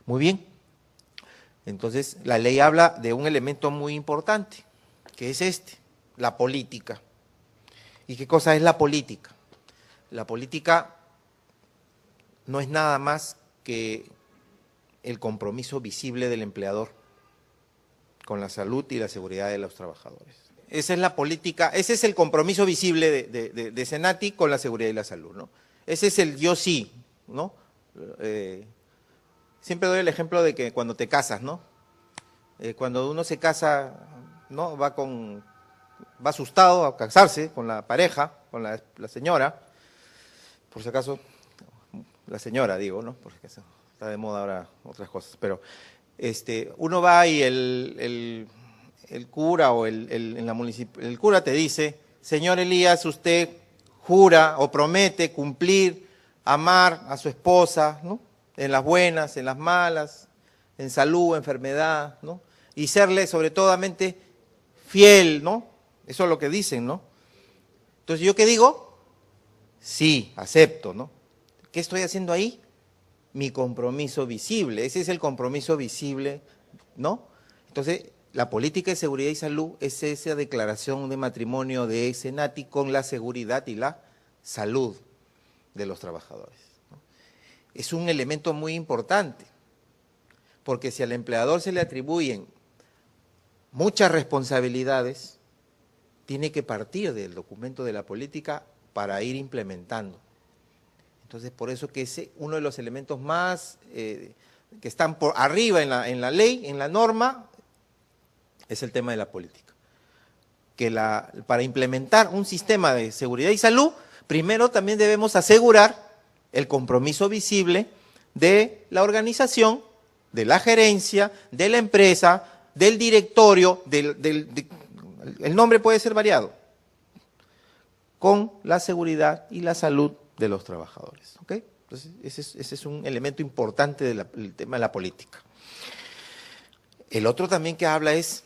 Muy bien. Entonces, la ley habla de un elemento muy importante, que es la política. ¿Y qué cosa es la política? La política no es nada más que el compromiso visible del empleador con la salud y la seguridad de los trabajadores. Esa es la política, ese es el compromiso visible de Senati con la seguridad y la salud, ¿no? Ese es el yo sí, ¿no? Siempre doy el ejemplo de que cuando te casas, ¿no? Cuando uno se casa, ¿no? Va asustado a casarse con la pareja, con la señora, por si acaso, la señora digo, ¿no? Porque está de moda ahora otras cosas, pero uno va y el cura o el cura te dice, señor Elías, usted jura o promete cumplir, amar a su esposa, ¿no? En las buenas, en las malas, en salud, enfermedad, ¿no? Y serle sobre todo fiel, ¿no? Eso es lo que dicen, ¿no? Entonces, ¿yo qué digo? Sí, acepto, ¿no? ¿Qué estoy haciendo ahí? Mi compromiso visible, ese es el compromiso visible, ¿no? Entonces, la política de seguridad y salud es esa declaración de matrimonio de Senati con la seguridad y la salud de los trabajadores, ¿no? Es un elemento muy importante, porque si al empleador se le atribuyen muchas responsabilidades, tiene que partir del documento de la política para ir implementando. Entonces, por eso que es uno de los elementos más que están por arriba en la ley, en la norma, es el tema de la política. Que para implementar un sistema de seguridad y salud, primero también debemos asegurar el compromiso visible de la organización, de la gerencia, de la empresa, del directorio, el nombre puede ser variado, con la seguridad y la salud de los trabajadores, ¿ok? Entonces, ese es un elemento importante del tema de la política. El otro también que habla es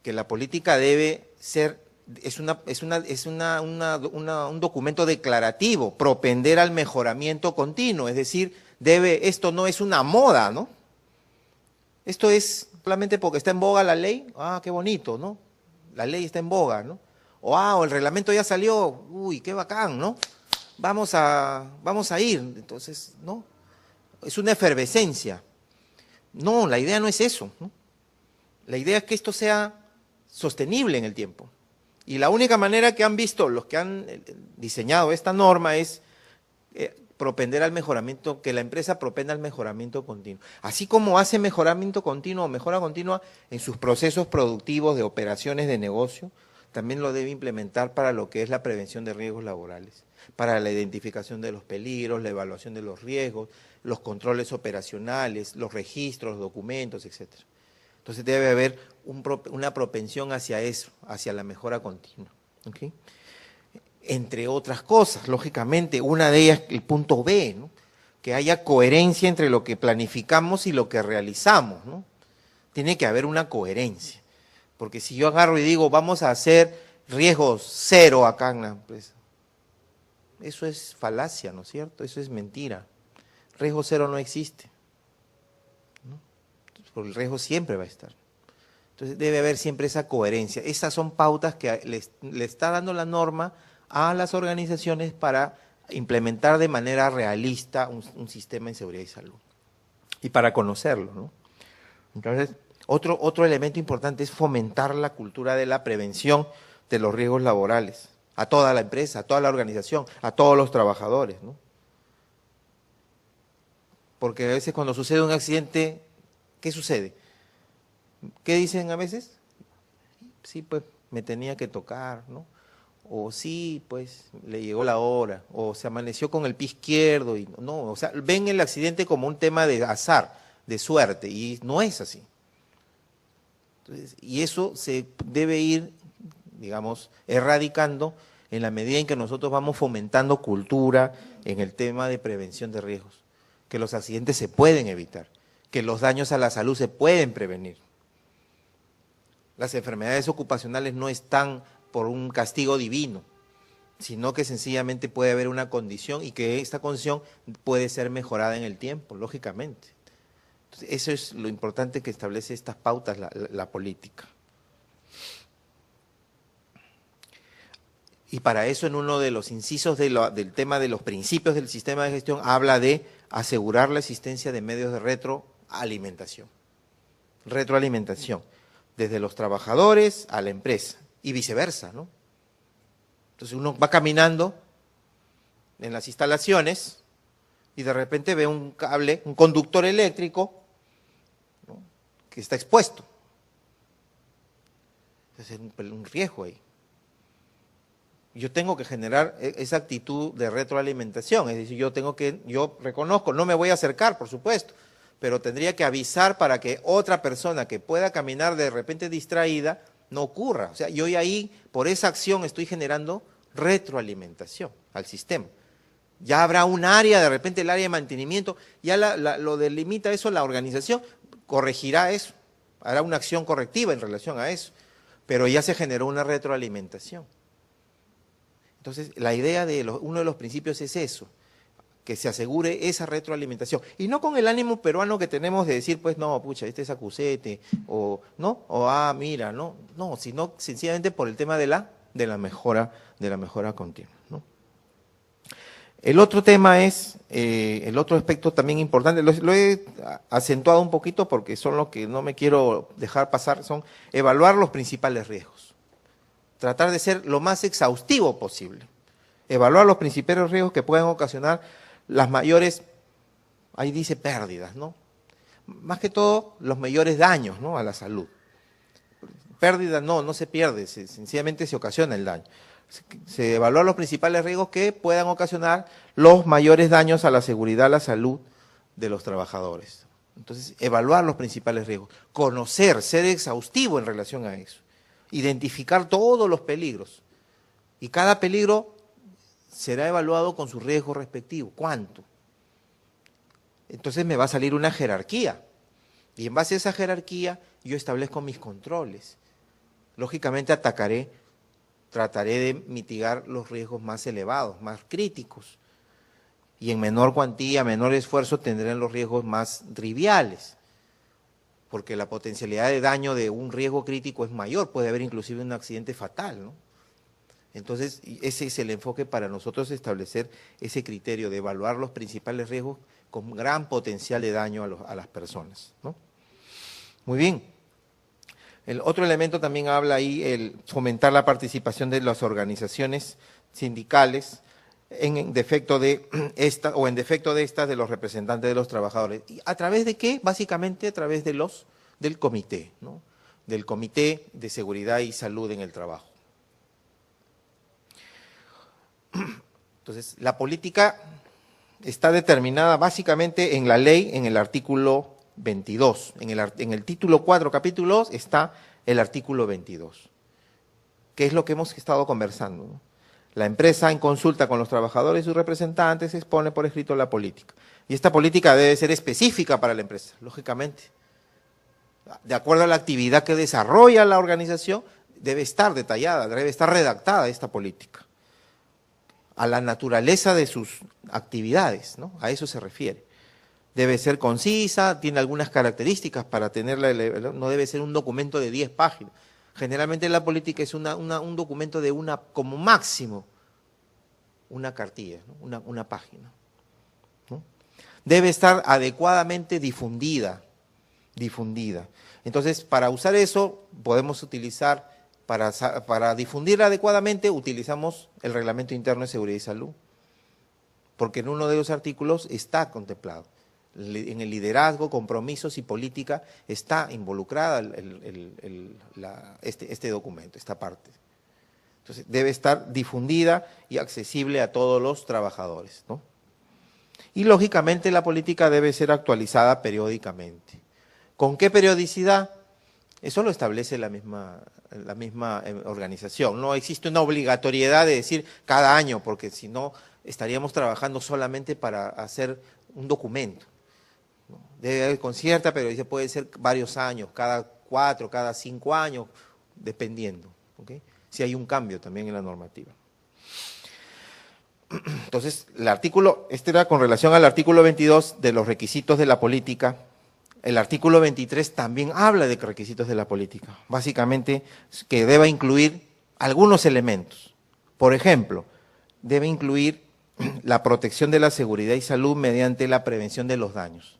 que la política debe ser, un documento declarativo, propender al mejoramiento continuo, es decir, esto no es una moda, ¿no? Esto es solamente porque está en boga la ley, qué bonito, ¿no? La ley está en boga, ¿no? O el reglamento ya salió, uy, qué bacán, ¿no? Vamos a ir, entonces, ¿no? Es una efervescencia. No, la idea no es eso, ¿no? La idea es que esto sea sostenible en el tiempo. Y la única manera que han visto los que han diseñado esta norma es propender al mejoramiento, que la empresa propenda al mejoramiento continuo. Así como hace mejoramiento continuo o mejora continua en sus procesos productivos de operaciones de negocio, también lo debe implementar para lo que es la prevención de riesgos laborales, para la identificación de los peligros, la evaluación de los riesgos, los controles operacionales, los registros, los documentos, etc. Entonces debe haber una propensión hacia eso, hacia la mejora continua, ¿okay? Entre otras cosas, lógicamente, una de ellas, el punto B, ¿no? Que haya coherencia entre lo que planificamos y lo que realizamos, ¿no? Tiene que haber una coherencia, porque si yo agarro y digo, vamos a hacer riesgos cero acá en la empresa, eso es falacia, ¿no es cierto? Eso es mentira. Riesgo cero no existe, ¿no? Porque el riesgo siempre va a estar. Entonces debe haber siempre esa coherencia. Esas son pautas que le está dando la norma a las organizaciones para implementar de manera realista un sistema de seguridad y salud. Y para conocerlo, ¿no? Entonces, otro elemento importante es fomentar la cultura de la prevención de los riesgos laborales a toda la empresa, a toda la organización, a todos los trabajadores, ¿no? Porque a veces cuando sucede un accidente, ¿qué sucede? ¿Qué dicen a veces? Sí, pues me tenía que tocar, ¿no? O sí, pues le llegó la hora, o se amaneció con el pie izquierdo, y no, o sea, ven el accidente como un tema de azar, de suerte, y no es así. Entonces, y eso se debe ir, digamos, erradicando en la medida en que nosotros vamos fomentando cultura en el tema de prevención de riesgos, que los accidentes se pueden evitar, que los daños a la salud se pueden prevenir. Las enfermedades ocupacionales no están por un castigo divino, sino que sencillamente puede haber una condición y que esta condición puede ser mejorada en el tiempo, lógicamente. Entonces, eso es lo importante que establece estas pautas la política. Y para eso en uno de los incisos del tema de los principios del sistema de gestión habla de asegurar la existencia de medios de retroalimentación. Retroalimentación, desde los trabajadores a la empresa y viceversa, ¿no? Entonces uno va caminando en las instalaciones y de repente ve un cable, un conductor eléctrico, ¿no?, que está expuesto. Es un riesgo ahí. Yo tengo que generar esa actitud de retroalimentación, es decir, yo reconozco, no me voy a acercar, por supuesto, pero tendría que avisar para que otra persona que pueda caminar de repente distraída no ocurra. O sea, yo ahí, por esa acción, estoy generando retroalimentación al sistema. Ya habrá un área, de repente el área de mantenimiento, ya lo delimita eso la organización, corregirá eso, hará una acción correctiva en relación a eso, pero ya se generó una retroalimentación. Entonces, la idea de uno de los principios es eso, que se asegure esa retroalimentación. Y no con el ánimo peruano que tenemos de decir, pues, no, pucha, este es acusete, o, ¿no? O, mira, no, sino sencillamente por el tema de la mejora continua, ¿no? El otro tema es, el otro aspecto también importante, lo he acentuado un poquito porque son los que no me quiero dejar pasar, son evaluar los principales riesgos. Tratar de ser lo más exhaustivo posible. Evaluar los principales riesgos que pueden ocasionar las mayores, ahí dice pérdidas, ¿no? Más que todo, los mayores daños, ¿no?, a la salud. Pérdida no se pierde, sencillamente se ocasiona el daño. Se evalúan los principales riesgos que puedan ocasionar los mayores daños a la seguridad, a la salud de los trabajadores. Entonces, evaluar los principales riesgos, conocer, ser exhaustivo en relación a eso. Identificar todos los peligros y cada peligro será evaluado con su riesgo respectivo. ¿Cuánto? Entonces me va a salir una jerarquía y en base a esa jerarquía yo establezco mis controles. Lógicamente trataré de mitigar los riesgos más elevados, más críticos, y en menor cuantía, menor esfuerzo tendrán los riesgos más triviales, porque la potencialidad de daño de un riesgo crítico es mayor, puede haber inclusive un accidente fatal, ¿no? Entonces, ese es el enfoque para nosotros, establecer ese criterio de evaluar los principales riesgos con gran potencial de daño a las personas, ¿no? Muy bien. El otro elemento también habla ahí, el fomentar la participación de las organizaciones sindicales en defecto de esta o en defecto de estas de los representantes de los trabajadores. ¿Y a través de qué? Básicamente a través de del comité, ¿no? Del Comité de Seguridad y Salud en el Trabajo. Entonces, la política está determinada básicamente en la ley, en el artículo 22. En el título 4, capítulo 2, está el artículo 22, que es lo que hemos estado conversando, ¿no? La empresa, en consulta con los trabajadores y sus representantes, expone por escrito la política. Y esta política debe ser específica para la empresa, lógicamente. De acuerdo a la actividad que desarrolla la organización, debe estar detallada, debe estar redactada esta política. A la naturaleza de sus actividades, ¿no? A eso se refiere. Debe ser concisa, tiene algunas características para tenerla, no debe ser un documento de 10 páginas. Generalmente la política es un documento de como máximo, una cartilla, ¿no? una página, ¿no? Debe estar adecuadamente difundida. Entonces, para usar eso, podemos utilizar, para difundirla adecuadamente, utilizamos el Reglamento Interno de Seguridad y Salud, porque en uno de los artículos está contemplado. En el liderazgo, compromisos y política está involucrada este documento, esta parte. Entonces, debe estar difundida y accesible a todos los trabajadores, ¿no? Y lógicamente la política debe ser actualizada periódicamente. ¿Con qué periodicidad? Eso lo establece la misma organización. No existe una obligatoriedad de decir cada año, porque si no estaríamos trabajando solamente para hacer un documento. Debe haber con cierta periodicidad, puede ser varios años, cada 4, cada 5 años, dependiendo, ¿okay? Si hay un cambio también en la normativa. Entonces, este era con relación al artículo 22 de los requisitos de la política El artículo 23 también habla de requisitos de la política, básicamente que deba incluir algunos elementos. Por ejemplo, debe incluir la protección de la seguridad y salud mediante la prevención de los daños.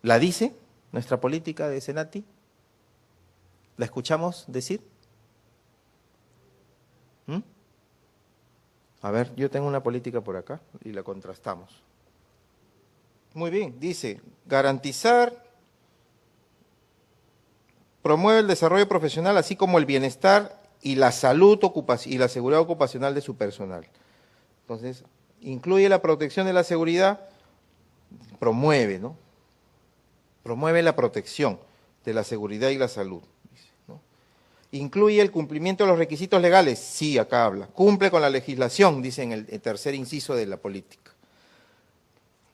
¿La dice nuestra política de Senati? ¿La escuchamos decir? ¿Mm? A ver, yo tengo una política por acá y la contrastamos. Muy bien, dice, garantizar, promueve el desarrollo profesional, así como el bienestar y la salud y la seguridad ocupacional de su personal. Entonces, incluye la protección de la seguridad, promueve, ¿no? Promueve la protección de la seguridad y la salud. ¿No? Incluye el cumplimiento de los requisitos legales, sí, acá habla. Cumple con la legislación, dice en el tercer inciso de la política.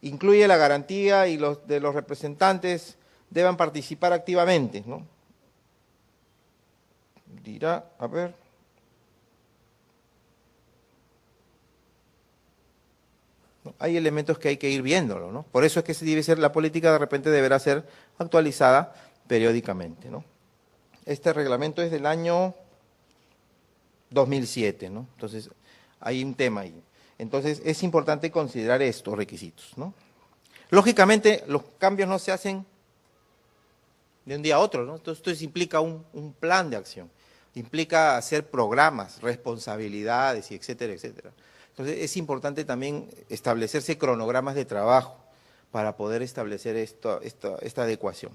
Incluye la garantía y de los representantes deban participar activamente, ¿no? Dirá, a ver. ¿No? Hay elementos que hay que ir viéndolo, ¿no? Por eso es que se debe ser, la política de repente deberá ser actualizada periódicamente, ¿no? Este reglamento es del año 2007, ¿no? Entonces, hay un tema ahí. Entonces, es importante considerar estos requisitos, ¿no? Lógicamente, los cambios no se hacen de un día a otro, ¿no? Entonces, esto implica un plan de acción, implica hacer programas, responsabilidades, y etcétera, etcétera. Entonces, es importante también establecerse cronogramas de trabajo para poder establecer esta adecuación.